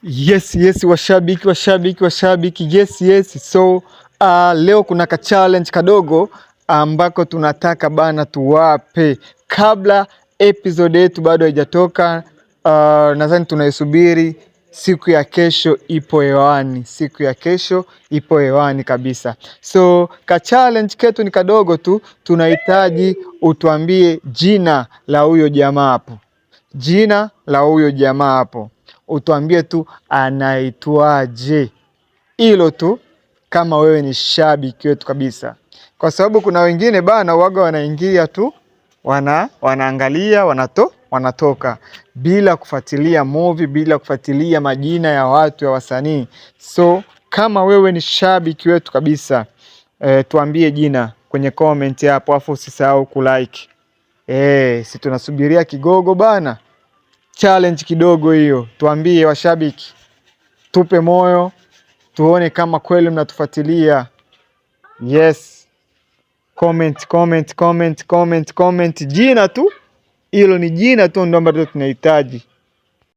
Yes, washabiki, yes. So leo kuna ka challenge kadogo ambako tunataka bana tuwape kabla episode yetu bado haijatoka. Nadhani tunaisubiri siku ya kesho, ipo hewani kabisa. So ka challenge ketu ni kadogo tu, tunahitaji utuambie jina la huyo jamaa hapo, utuambie tu anaitwaje, hilo tu, kama wewe ni shabiki wetu kabisa, kwa sababu kuna wengine bana waga wanaingia tu wanaangalia wanatoka bila kufuatilia movie, bila kufuatilia majina ya watu ya wasanii. So kama wewe ni shabiki wetu kabisa, tuambie jina kwenye comment hapo, afu usisahau kulike. Si tunasubiria kigogo bana, challenge kidogo hiyo. Tuambie washabiki, tupe moyo, tuone kama kweli mnatufuatilia. Yes, comment. Jina tu, hilo ni jina tu ndo ambalo tunahitaji.